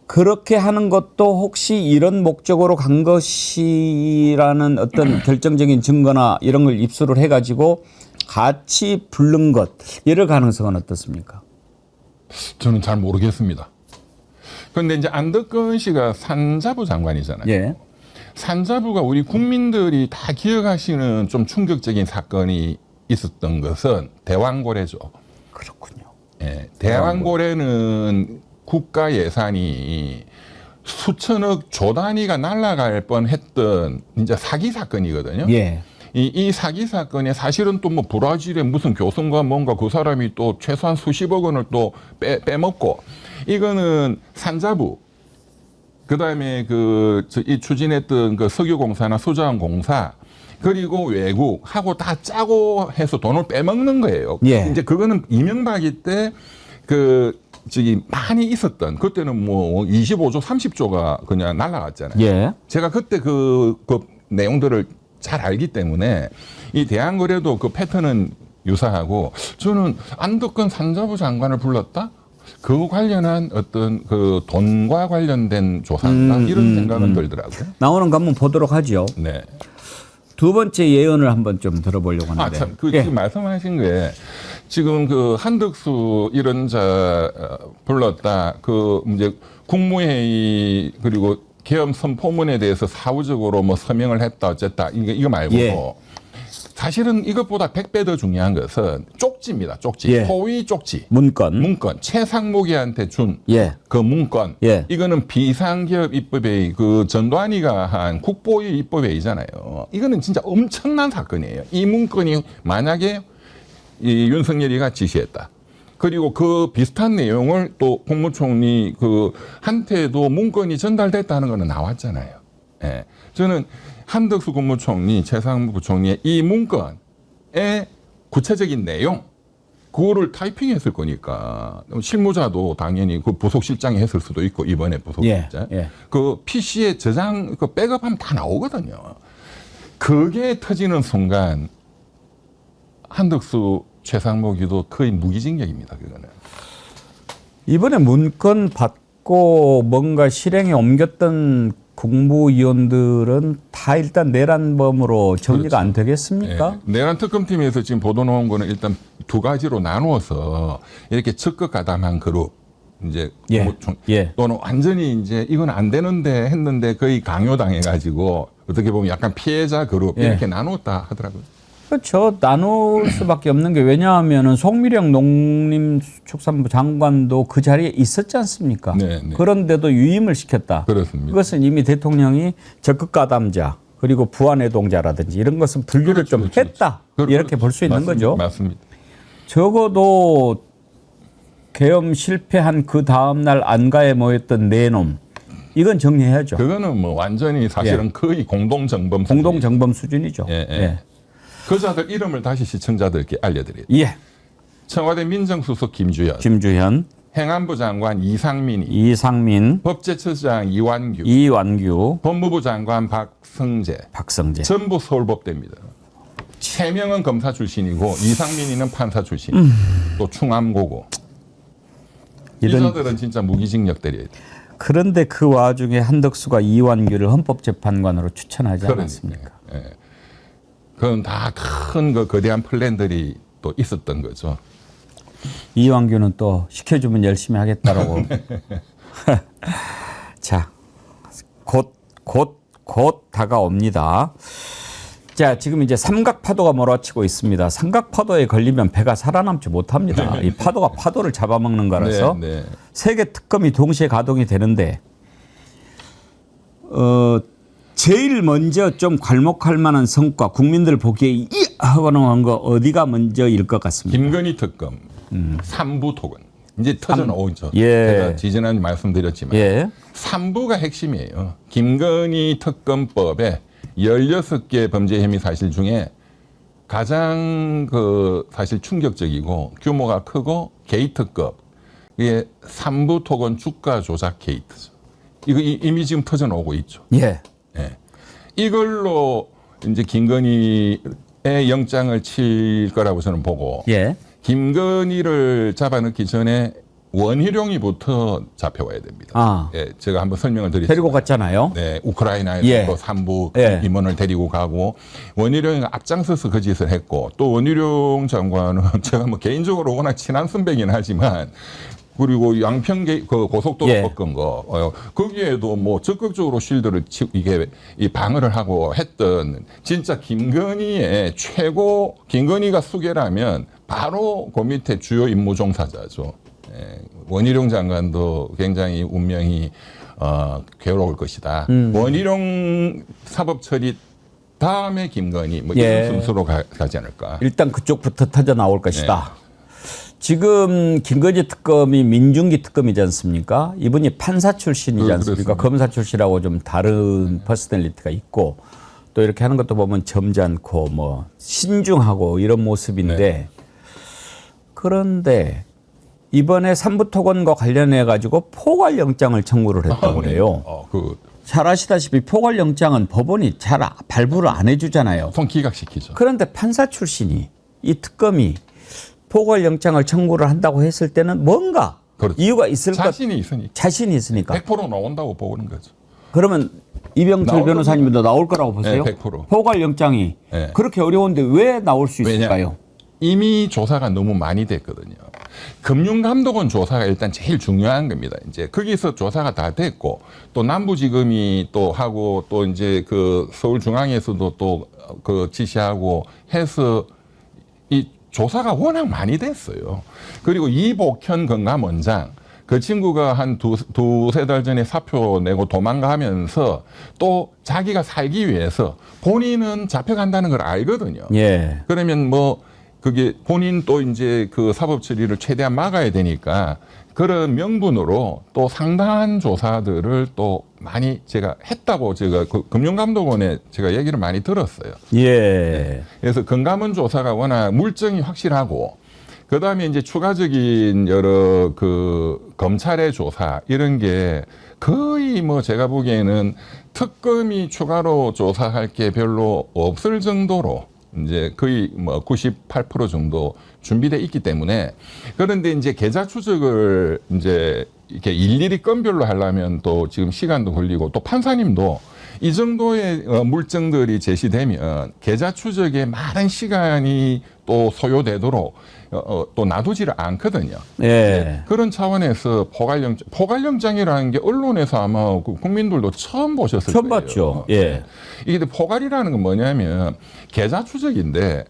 A: 그렇게 하는 것도 혹시 이런 목적으로 간 것이라는 어떤 결정적인 증거나 이런 걸 입수를 해가지고 같이 부른 것 이럴 가능성은 어떻습니까?
B: 저는 잘 모르겠습니다. 그런데 이제 안덕근 씨가 산자부 장관이잖아요.
A: 예.
B: 산자부가 우리 국민들이 다 기억하시는 좀 충격적인 사건이 있었던 것은 대왕고래죠.
A: 그렇군요.
B: 예, 대왕고래는 국가 예산이 수천억 조 단위가 날아갈 뻔했던 이제 사기 사건이거든요.
A: 예.
B: 이 사기 사건에 사실은 또 뭐 브라질의 무슨 교수인가 뭔가 그 사람이 또 최소한 수십억 원을 또 빼먹고 이거는 산자부 그다음에 이 추진했던 그 석유공사나 수자원공사 그리고 외국하고 다 짜고 해서 돈을 빼먹는 거예요.
A: 예.
B: 이제 그거는 이명박이 때 많이 있었던 그때는 뭐 25조, 30조가 그냥 날아갔잖아요.
A: 예.
B: 제가 그때 그 내용들을 잘 알기 때문에 이 대한거래도 그 패턴은 유사하고 저는 안덕근 산자부 장관을 불렀다? 그 관련한 어떤 그 돈과 관련된 조사인가 이런 생각은 들더라고요.
A: 나오는 거 한번 보도록 하죠.
B: 네.
A: 두 번째 예언을 한번 좀 들어보려고 하는데.
B: 참,
A: 예.
B: 지금 말씀하신 거에 지금 그 한덕수 이런 자 불렀다. 그 이제 국무회의 그리고 계엄 선포문에 대해서 사후적으로 뭐 서명을 했다 어쨌다 이거 말고
A: 예.
B: 사실은 이것보다 100배 더 중요한 것은 쪽지입니다. 쪽지.
A: 예.
B: 소위 쪽지.
A: 문건.
B: 최상목이한테 준
A: 예.
B: 그 문건.
A: 예.
B: 이거는 비상기업 입법회의 그 전두환이가 한 국보위 입법회의잖아요. 이거는 진짜 엄청난 사건이에요. 이 문건이 만약에 이 윤석열이가 지시했다. 그리고 그 비슷한 내용을 또 국무총리 그 한테도 문건이 전달됐다는 거는 나왔잖아요. 예. 저는 한덕수 국무총리, 최상무 부총리의 이 문건의 구체적인 내용, 그거를 타이핑했을 거니까 실무자도 당연히 그 부속실장이 했을 수도 있고 이번에 부속실장,
A: 예.
B: 그 PC에 저장, 그 백업하면 다 나오거든요. 그게 터지는 순간 한덕수, 최상무기도 거의 무기징역입니다. 그거는.
A: 이번에 문건 받고 뭔가 실행에 옮겼던 국무위원들은 다 일단 내란범으로 정리가
B: 그렇죠.
A: 안 되겠습니까?
B: 네. 내란 특검팀에서 지금 보도 나온 거는 일단 두 가지로 나누어서 이렇게 적극 가담한 그룹 이제
A: 예. 예.
B: 또는 완전히 이제 이건 안 되는데 했는데 거의 강요당해 가지고 어떻게 보면 약간 피해자 그룹
A: 예.
B: 이렇게 나누었다 하더라고요.
A: 그렇죠. 나눌 수밖에 없는 게 왜냐하면은 송미령 농림축산부 장관도 그 자리에 있었지 않습니까?
B: 네, 네.
A: 그런데도 유임을 시켰다.
B: 그렇습니다.
A: 그것은 이미 대통령이 적극 가담자 그리고 부안해동자라든지 이런 것은 분류를 좀 했다. 이렇게 볼 수 있는
B: 맞습니다.
A: 거죠.
B: 맞습니다.
A: 적어도 계엄 실패한 그 다음 날 안가에 모였던 네놈 이건 정리해야죠.
B: 그거는 뭐 완전히 사실은 거의 공동정범
A: 공동정범 수준이죠.
B: 예, 예. 그 자들 이름을 다시 시청자들께 알려드려요.
A: 예.
B: 청와대 민정수석 김주현,
A: 김주현,
B: 행안부 장관 이상민,
A: 이상민,
B: 법제처장 이완규,
A: 이완규,
B: 법무부 장관 박성재
A: 박성재.
B: 전부 서울법대입니다. 3명은 검사 출신이고 이상민이는 판사 출신, 또 충암고고.
A: 이런
B: 이자들은 진짜 무기징역 때려야 돼.
A: 그런데 그 와중에 한덕수가 이완규를 헌법재판관으로 추천하지 않았습니까?
B: 예. 그건 다 큰 그 거대한 플랜들이 또 있었던 거죠.
A: 이완규는 또 시켜주면 열심히 하겠다라고. 자, 곧 다가옵니다. 자, 지금 이제 삼각 파도가 몰아치고 있습니다. 삼각 파도에 걸리면 배가 살아남지 못합니다. 이 파도가 파도를 잡아먹는 거라서
B: 네.
A: 세계 특검이 동시에 가동이 되는데, 제일 먼저 좀 괄목할 만한 성과, 국민들 보기에 이 하고는 한 거 어디가 먼저일 것 같습니다.
B: 김건희 특검, 삼부 토건. 이제 터져 나오죠.
A: 예.
B: 제가 지지난해 말씀드렸지만
A: 예.
B: 3부가 핵심이에요. 김건희 특검법에 16개 범죄 혐의 사실 중에 가장 그 사실 충격적이고 규모가 크고 게이트급 이게 3부 토건 주가 조작 게이트죠. 이거 이미 지금 터져 나오고 있죠.
A: 예.
B: 예. 이걸로 이제 김건희의 영장을 칠 거라고 저는 보고
A: 예.
B: 김건희를 잡아넣기 전에 원희룡이부터 잡혀와야 됩니다.
A: 아.
B: 예, 제가 한번 설명을 드렸죠.
A: 데리고 갔잖아요.
B: 네, 우크라이나에서
A: 예.
B: 또 3부
A: 예.
B: 임원을 데리고 가고 원희룡이 앞장서서 그 짓을 했고 또 원희룡 장관은 제가 뭐 개인적으로 워낙 친한 선배긴 하지만 그리고 양평 그 고속도로
A: 예.
B: 꺾은 거 거기에도 뭐 적극적으로 쉴드를 이게 이 방어를 하고 했던 진짜 김건희의 최고 김건희가 수계라면 바로 그 밑에 주요 임무 종사자죠. 예, 원희룡 장관도 굉장히 운명이 괴로울 것이다. 원희룡 사법 처리 다음에 김건희 뭐
A: 예.
B: 이런 순서로 가지 않을까.
A: 일단 그쪽부터 터져 나올 것이다. 지금 김건희 특검이 민중기 특검이지 않습니까? 이분이 판사 출신이지 않습니까?
B: 그렇습니다.
A: 검사 출신하고 좀 다른 퍼스널리티가 있고 또 이렇게 하는 것도 보면 점잖고 뭐 신중하고 이런 모습인데 그런데 이번에 삼부토건과 관련해 가지고 포괄영장을 청구를 했다고 그래요. 잘 아시다시피 포괄영장은 법원이 잘 발부를 안 해주잖아요.
B: 손기각시키죠.
A: 그런데 판사 출신이 이 특검이 포괄영장을 청구를 한다고 했을 때는 뭔가
B: 그렇죠.
A: 이유가 있을 것
B: 자신이 있으니까. 100%
A: 그러니까.
B: 나온다고 보는 거죠.
A: 그러면 이병철 변호사님도 나올 거라고 보세요?
B: 네, 100%.
A: 포괄영장이
B: 네.
A: 그렇게 어려운데 왜 나올 수 있을까요?
B: 이미 조사가 너무 많이 됐거든요. 금융감독원 조사가 일단 제일 중요한 겁니다. 이제 거기서 조사가 다 됐고 또 남부지검이 또 하고 또 이제 그 서울중앙에서도 또 그 지시하고 해서 이 조사가 워낙 많이 됐어요. 그리고 이복현 건감원장 그 친구가 한 두세 달 전에 사표 내고 도망가면서 또 자기가 살기 위해서 본인은 잡혀간다는 걸 알거든요.
A: 예.
B: 그러면 뭐 그게 본인 또 이제 그 사법 처리를 최대한 막아야 되니까 그런 명분으로 또 상당한 조사들을 또 많이 제가 했다고 제가 그 금융감독원에 제가 얘기를 많이 들었어요.
A: 예.
B: 그래서 건감원 조사가 워낙 물증이 확실하고 그다음에 이제 추가적인 여러 그 검찰의 조사 이런 게 거의 뭐 제가 보기에는 특검이 추가로 조사할 게 별로 없을 정도로 이제 거의 뭐 98% 정도 준비돼 있기 때문에 그런데 이제 계좌 추적을 이제 이렇게 일일이 건별로 하려면 또 지금 시간도 걸리고 또 판사님도 이 정도의 물증들이 제시되면 계좌 추적에 많은 시간이 또 소요되도록 또 놔두지를 않거든요.
A: 예.
B: 그런 차원에서 포괄영장이라는 게 언론에서 아마 국민들도 처음 보셨을
A: 처음
B: 거예요.
A: 봤죠. 예.
B: 이게 포괄이라는 건 뭐냐면 계좌 추적인데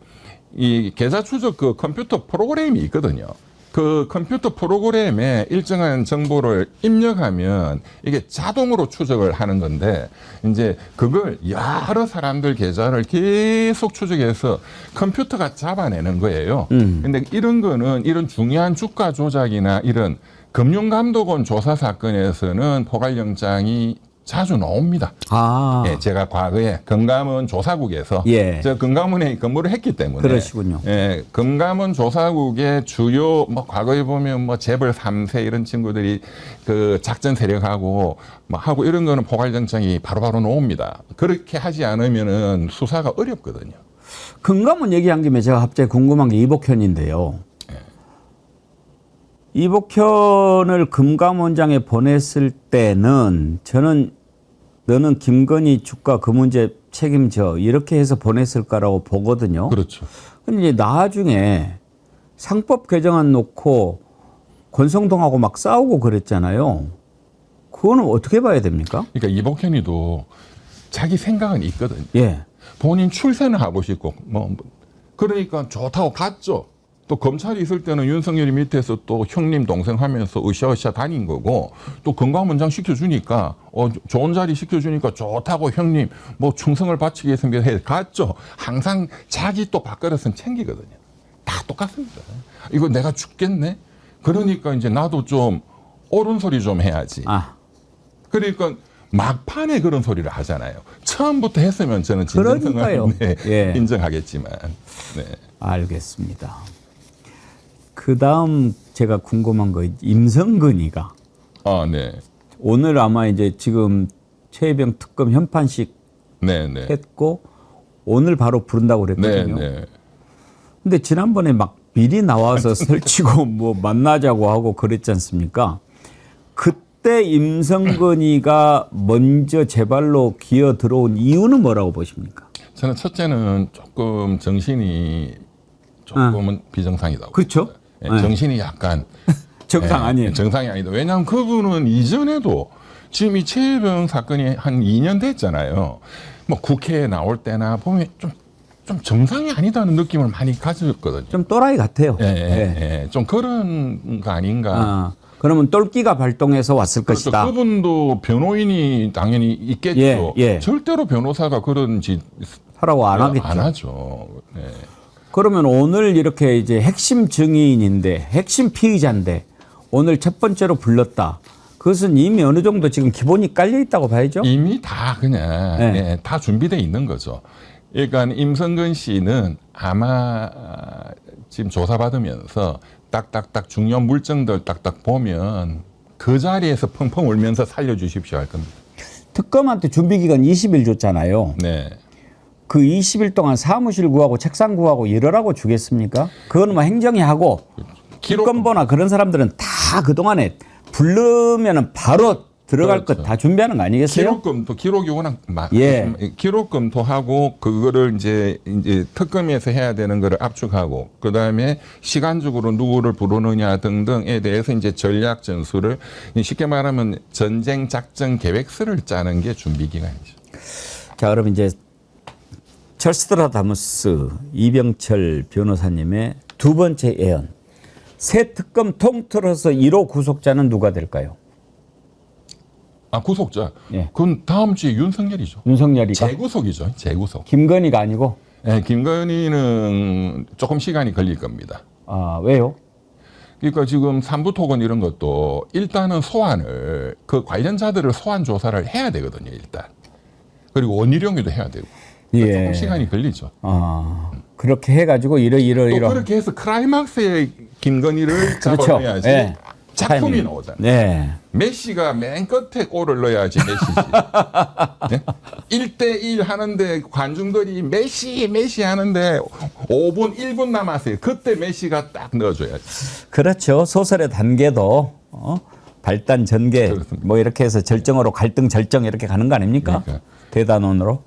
B: 이 계좌 추적 그 컴퓨터 프로그램이 있거든요. 그 컴퓨터 프로그램에 일정한 정보를 입력하면 이게 자동으로 추적을 하는 건데 이제 그걸 여러 사람들 계좌를 계속 추적해서 컴퓨터가 잡아내는 거예요. 근데 이런 거는 이런 중요한 주가 조작이나 이런 금융감독원 조사 사건에서는 포괄영장이 자주 나옵니다.
A: 아.
B: 예, 제가 과거에 금감원 조사국에서
A: 예.
B: 제가 금감원에 근무를 했기 때문에
A: 그러시군요.
B: 예, 금감원 조사국의 주요 뭐 과거에 보면 뭐 재벌 3세 이런 친구들이 그 작전 세력하고 뭐 하고 이런 거는 포괄영장이 바로바로 나옵니다. 그렇게 하지 않으면은 수사가 어렵거든요.
A: 금감원 얘기한 김에 제가 갑자기 궁금한 게 이복현인데요. 이복현을 금감원장에 보냈을 때는 저는 너는 김건희 주가 그 문제 책임져 이렇게 해서 보냈을까라고 보거든요.
B: 그렇죠.
A: 근데 이제 나중에 상법 개정안 놓고 권성동하고 막 싸우고 그랬잖아요. 그거는 어떻게 봐야 됩니까?
B: 그러니까 이복현이도 자기 생각은 있거든요.
A: 예.
B: 본인 출세는 하고 싶고 그러니까 좋다고 갔죠. 또 검찰이 있을 때는 윤석열이 밑에서 또 형님 동생 하면서 으쌰으쌰 다닌 거고 또 건강문장 시켜주니까 좋은 자리 시켜주니까 좋다고 형님 뭐 충성을 바치겠습니다 해 갔죠. 항상 자기 또 밥그릇은 챙기거든요. 다 똑같습니다. 이거 내가 죽겠네. 그러니까 이제 나도 좀 옳은 소리 좀 해야지. 그러니까 막판에 그런 소리를 하잖아요. 처음부터 했으면 저는 진정성을
A: 예.
B: 인정하겠지만. 네.
A: 알겠습니다. 그 다음 제가 궁금한 거 임성근이가
B: 네.
A: 오늘 아마 이제 지금 최혜병 특검 현판식
B: 네.
A: 했고 오늘 바로 부른다고 그랬거든요.
B: 네.
A: 근데 지난번에 막 미리 나와서 설치고 뭐 만나자고 하고 그랬지 않습니까? 그때 임성근이가 먼저 제발로 기어 들어온 이유는 뭐라고 보십니까?
B: 저는 첫째는 조금 정신이 조금은 비정상이다고.
A: 그렇죠?
B: 네, 정신이 약간
A: 정상 아니에요.
B: 정상이 아니다. 왜냐하면 그분은 이전에도 지금 이 최혜병 사건이 한 2년 됐잖아요. 뭐 국회에 나올 때나 보면 좀 정상이 아니다는 느낌을 많이 가졌거든요.
A: 좀 또라이 같아요.
B: 좀 그런 거 아닌가.
A: 그러면 똘끼가 발동해서 왔을
B: 그렇죠.
A: 것이다.
B: 그분도 변호인이 당연히 있겠죠. 절대로 변호사가 그런 짓
A: 하라고 안 하겠죠.
B: 안 하죠. 네.
A: 그러면 오늘 이렇게 이제 핵심 증인인데 핵심 피의자인데 오늘 첫 번째로 불렀다. 그것은 이미 어느 정도 지금 기본이 깔려 있다고 봐야죠.
B: 이미 다 그냥 다 준비되어 있는 거죠. 그러니까 임성근 씨는 아마 지금 조사받으면서 딱딱딱 중요한 물증들 딱딱 보면 그 자리에서 펑펑 울면서 살려주십시오 할 겁니다.
A: 특검한테 준비기간 20일 줬잖아요.
B: 네.
A: 그 20일 동안 사무실 구하고 책상 구하고 이러라고 주겠습니까? 그거는 뭐 행정이 하고 특검보나 그런 사람들은 다 그동안에 부르면은 바로 들어갈 것 다 준비하는 거 아니겠어요?
B: 기록 검토, 기록이 워낙 기록 검토하고 그거를 이제 특검에서 해야 되는 거를 압축하고 그 다음에 시간적으로 누구를 부르느냐 등등에 대해서 이제 전략 전술을 쉽게 말하면 전쟁 작전 계획서를 짜는 게 준비 기간이죠.
A: 자, 그럼 이제 철스트라다무스 이병철 변호사님의 두 번째 예언. 새 특검 통틀어서 1호 구속자는 누가 될까요?
B: 구속자. 그건 다음 주에 윤석열이죠.
A: 윤석열이가?
B: 재구속이죠. 재구속.
A: 김건희가 아니고?
B: 네, 김건희는 조금 시간이 걸릴 겁니다.
A: 왜요?
B: 그러니까 지금 삼부토건 이런 것도 일단은 소환을 그 관련자들을 소환 조사를 해야 되거든요. 일단. 그리고 원희룡이도 해야 되고. 조금 시간이 걸리죠.
A: 그렇게 해가지고
B: 또 그렇게 해서 클라이막스에 김건희를 잡아내야지 작품이 나오잖아요. 메시가 맨 끝에 골을 넣어야지 메시지. 네? 1대1 하는데 관중들이 메시 하는데 5분 1분 남았어요. 그때 메시가 딱 넣어줘야지.
A: 그렇죠. 소설의 단계도 발단 전개 그렇습니다. 뭐 이렇게 해서 절정으로 갈등 절정 이렇게 가는 거 아닙니까? 그러니까. 대단원으로.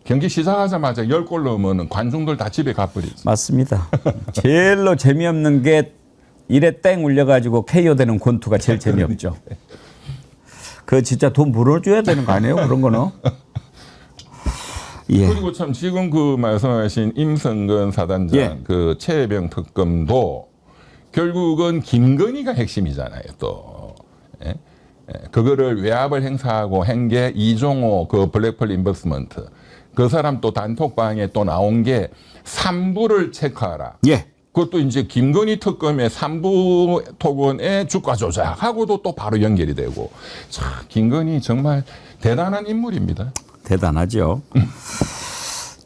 B: 경기 시작하자마자 10골 넣으면 관중들 다 집에 가버리죠.
A: 맞습니다. 제일로 재미없는 게 이래 땡 울려가지고 KO 되는 권투가 제일 재미없죠. 그거 진짜 돈 물어줘야 되는 거 아니에요? 그런 거는.
B: 그리고 참 지금 그 말씀하신 임성근 사단장 그 최혜병 특검도 결국은 김건희가 핵심이잖아요. 또. 그거를 외압을 행사하고 한 게 이종호 그 블랙펄 인버스먼트. 그 사람 또 단톡방에 또 나온 게 3부를 체크하라. 그것도 이제 김건희 특검의 3부 토건의 주가 조작하고도 또 바로 연결이 되고. 참, 김건희 정말 대단한 인물입니다.
A: 대단하죠.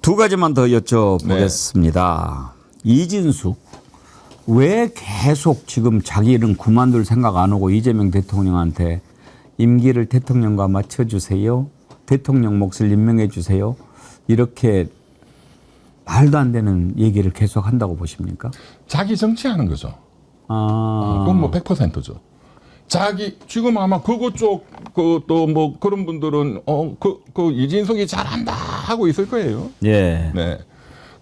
A: 두 가지만 더 여쭤보겠습니다. 이진숙. 왜 계속 지금 자기는 그만둘 생각 안 하고 이재명 대통령한테 임기를 대통령과 맞춰주세요. 대통령 몫을 임명해 주세요. 이렇게 말도 안 되는 얘기를 계속 한다고 보십니까?
B: 자기 정치하는 거죠. 그건 뭐 100%죠. 자기 지금 아마 그거 쪽 그 또 뭐 그런 분들은 그 이진석이 잘한다 하고 있을 거예요.
A: 예.
B: 네.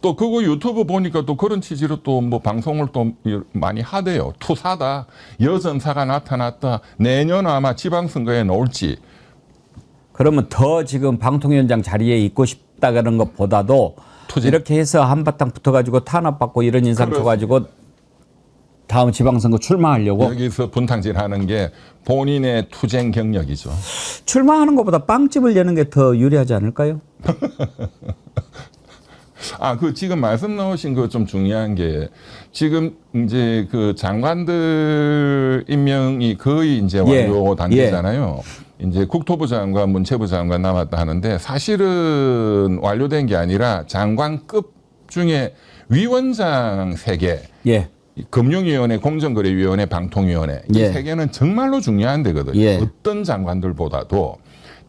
B: 또 그거 유튜브 보니까 또 그런 취지로 또 뭐 방송을 또 많이 하대요. 투사다. 여전사가 나타났다. 내년 아마 지방선거에 나올지.
A: 그러면 더 지금 방통위원장 자리에 있고 싶다는 것보다도
B: 투쟁.
A: 이렇게 해서 한바탕 붙어가지고 탄압받고 이런 인상 줘가지고 다음 지방선거 출마하려고
B: 여기서 분탕질하는 게 본인의 투쟁 경력이죠.
A: 출마하는 것보다 빵집을 여는 게 더 유리하지 않을까요?
B: 그 지금 말씀 나오신 거 좀 중요한 게 지금 이제 그 장관들 임명이 거의 이제 완료 단계잖아요. 이제 국토부 장관, 문체부 장관 남았다 하는데 사실은 완료된 게 아니라 장관급 중에 위원장 3개.
A: 예.
B: 금융위원회, 공정거래위원회, 방통위원회 이 3개는 정말로 중요한 데거든요.
A: 예.
B: 어떤 장관들보다도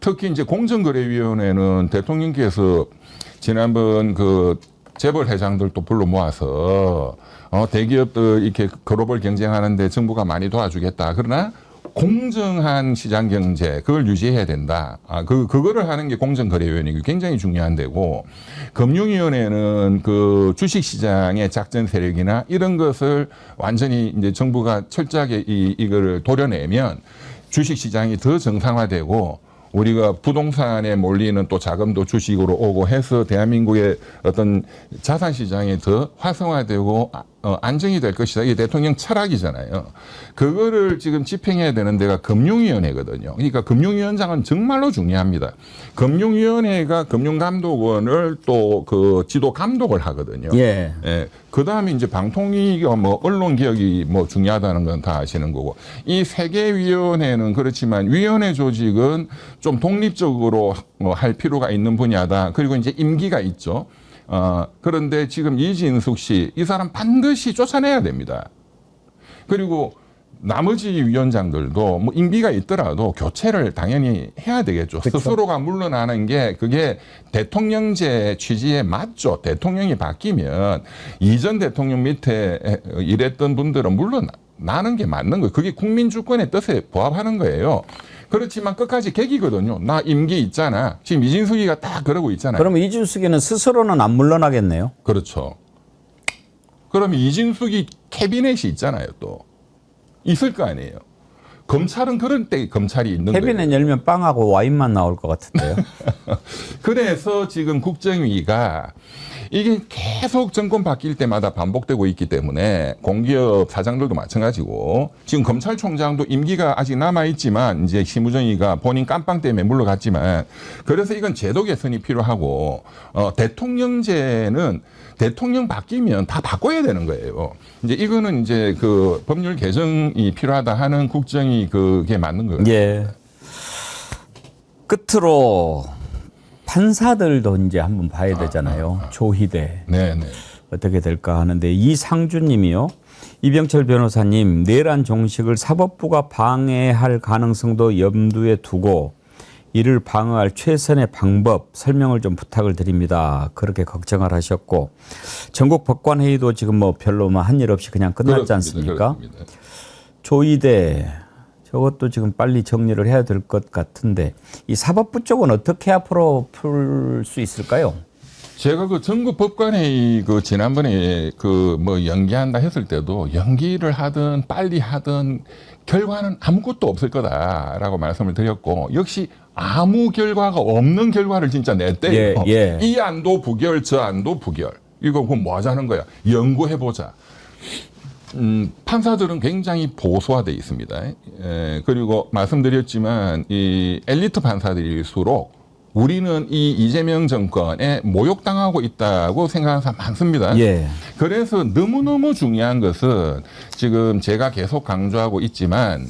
B: 특히 이제 공정거래위원회는 대통령께서 지난번 그 재벌 회장들도 불러 모아서 대기업들 이렇게 글로벌 경쟁하는데 정부가 많이 도와주겠다. 그러나 공정한 시장 경제 그걸 유지해야 된다. 그거를 하는 게 공정거래위원회가 굉장히 중요한 데고 금융위원회는 그 주식시장의 작전 세력이나 이런 것을 완전히 이제 정부가 철저하게 이거를 도려내면 주식시장이 더 정상화되고 우리가 부동산에 몰리는 또 자금도 주식으로 오고 해서 대한민국의 어떤 자산 시장이 더 활성화되고 안정이 될 것이다. 이게 대통령 철학이잖아요. 그거를 지금 집행해야 되는 데가 금융위원회거든요. 그러니까 금융위원장은 정말로 중요합니다. 금융위원회가 금융감독원을 또 그 지도 감독을 하거든요.
A: 예.
B: 예. 그 다음에 이제 방통위가 뭐 언론 개혁이 뭐 중요하다는 건 다 아시는 거고 이 3개 위원회는 그렇지만 위원회 조직은 좀 독립적으로 할 필요가 있는 분야다. 그리고 이제 임기가 있죠. 그런데 지금 이진숙 씨, 이 사람 반드시 쫓아내야 됩니다. 그리고 나머지 위원장들도 뭐 임기가 있더라도 교체를 당연히 해야 되겠죠. 그렇죠. 스스로가 물러나는 게 그게 대통령제 취지에 맞죠. 대통령이 바뀌면 이전 대통령 밑에 일했던 분들은 물러나는 게 맞는 거예요. 그게 국민 주권의 뜻에 부합하는 거예요. 그렇지만 끝까지 객이거든요. 나 임기 있잖아. 지금 이진숙이가 딱 그러고 있잖아요.
A: 그러면 이준석이는 스스로는 안 물러나겠네요.
B: 그렇죠. 그러면 이진숙이 캐비넷이 있잖아요. 또 있을 거 아니에요. 검찰은 그런 때 검찰이 있는 거예요.
A: 캐비넷 열면 빵하고 와인만 나올 것 같은데요.
B: 그래서 지금 국정위가 이게 계속 정권 바뀔 때마다 반복되고 있기 때문에 공기업 사장들도 마찬가지고 지금 검찰총장도 임기가 아직 남아있지만 이제 심우정이가 본인 깜빵 때문에 물러갔지만 그래서 이건 제도 개선이 필요하고 대통령제는 대통령 바뀌면 다 바꿔야 되는 거예요. 이제 이거는 이제 그 법률 개정이 필요하다 하는 국정이 그게 맞는 거예요.
A: 예. 끝으로 판사들도 이제 한번 봐야 되잖아요. 조희대.
B: 네네.
A: 어떻게 될까 하는데 이상준님이요. 이병철 변호사님, 내란 종식을 사법부가 방해할 가능성도 염두에 두고 이를 방어할 최선의 방법 설명을 좀 부탁을 드립니다. 그렇게 걱정을 하셨고 전국 법관회의도 지금 뭐 별로 한 일 없이 그냥 끝났지 않습니까?
B: 그렇습니다.
A: 조희대 저것도 지금 빨리 정리를 해야 될 것 같은데 이 사법부 쪽은 어떻게 앞으로 풀 수 있을까요?
B: 제가 그 전국 법관회의 그 지난번에 그 뭐 연기한다 했을 때도 연기를 하든 빨리 하든 결과는 아무것도 없을 거다라고 말씀을 드렸고 역시 아무 결과가 없는 결과를 진짜 냈대요.
A: 예.
B: 이 안도 부결, 저 안도 부결. 이거 그럼 뭐 하자는 거야? 연구해보자. 판사들은 굉장히 보수화되어 있습니다. 그리고 말씀드렸지만 이 엘리트 판사들일수록 우리는 이 이재명 정권에 모욕당하고 있다고 생각하는 사람 많습니다.
A: 예.
B: 그래서 너무너무 중요한 것은 지금 제가 계속 강조하고 있지만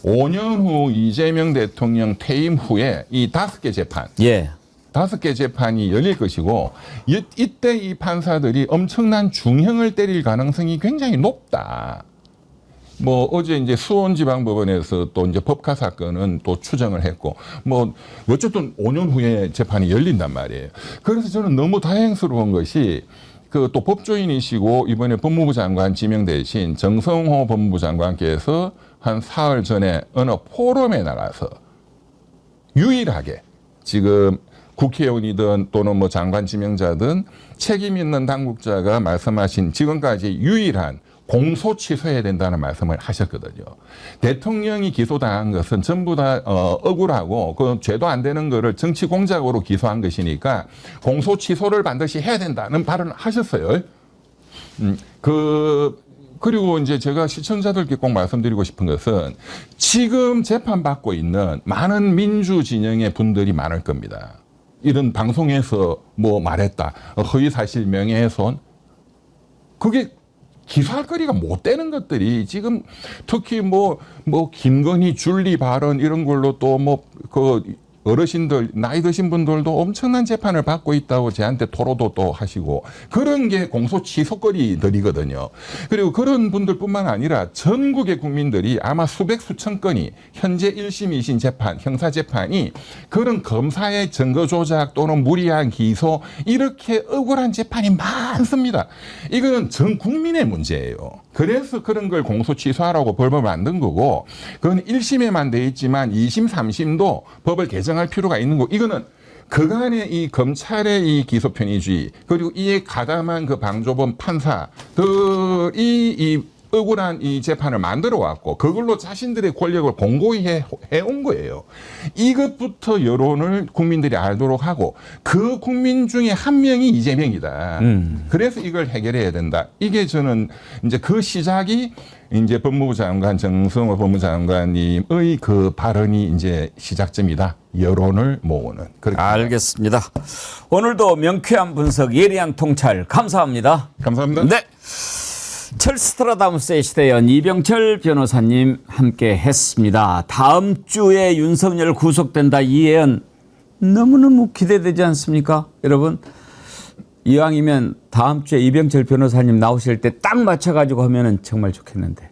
B: 5년 후 이재명 대통령 퇴임 후에 이 5개 재판,
A: 예.
B: 5개 재판이 열릴 것이고 이때 이 판사들이 엄청난 중형을 때릴 가능성이 굉장히 높다. 뭐 어제 이제 수원지방법원에서 또 이제 법카 사건은 또 추정을 했고 뭐 어쨌든 5년 후에 재판이 열린단 말이에요. 그래서 저는 너무 다행스러운 것이 그 또 법조인이시고 이번에 법무부 장관 지명되신 정성호 법무부 장관께서 한 사흘 전에 어느 포럼에 나가서 유일하게 지금 국회의원이든 또는 뭐 장관 지명자든 책임 있는 당국자가 말씀하신 지금까지 유일한 공소 취소해야 된다는 말씀을 하셨거든요. 대통령이 기소당한 것은 전부 다 억울하고 그 죄도 안 되는 거를 정치 공작으로 기소한 것이니까 공소 취소를 반드시 해야 된다는 발언을 하셨어요. 그리고 이제 제가 시청자들께 꼭 말씀드리고 싶은 것은 지금 재판받고 있는 많은 민주 진영의 분들이 많을 겁니다. 이런 방송에서 뭐 말했다. 허위 사실 명예훼손. 그게 기소할 거리가 못 되는 것들이 지금 특히 뭐 김건희 줄리 발언 이런 걸로 또 어르신들 나이 드신 분들도 엄청난 재판을 받고 있다고 저한테 토로도 또 하시고 그런 게 공소 취소거리들이거든요. 그리고 그런 분들뿐만 아니라 전국의 국민들이 아마 수백 수천 건이 현재 1심 2심 재판 형사 재판이 그런 검사의 증거 조작 또는 무리한 기소 이렇게 억울한 재판이 많습니다. 이거는 전 국민의 문제예요. 그래서 그런 걸 공소 취소하라고 법을 만든 거고 그건 1심에만 돼 있지만 2심 3심도 법을 개정할 필요가 있는 거. 이거는 그간의 이 검찰의 이 기소 편의주의 그리고 이에 가담한 그 방조범 판사들이 이 억울한 이 재판을 만들어 왔고 그걸로 자신들의 권력을 공고히 해온 거예요. 이것부터 여론을 국민들이 알도록 하고 그 국민 중에 한 명이 이재명이다. 그래서 이걸 해결해야 된다. 이게 저는 이제 그 시작이 이제 법무부 장관 정성호 법무장관님의 그 발언이 이제 시작점이다. 여론을 모으는. 그렇게
A: 알겠습니다. 오늘도 명쾌한 분석, 예리한 통찰 감사합니다.
B: 감사합니다.
A: 네. 철스트라다무스의 시대연 이병철 변호사님 함께 했습니다. 다음 주에 윤석열 구속된다 이 예언 너무너무 기대되지 않습니까? 여러분 이왕이면 다음 주에 이병철 변호사님 나오실 때 딱 맞춰가지고 하면은 정말 좋겠는데.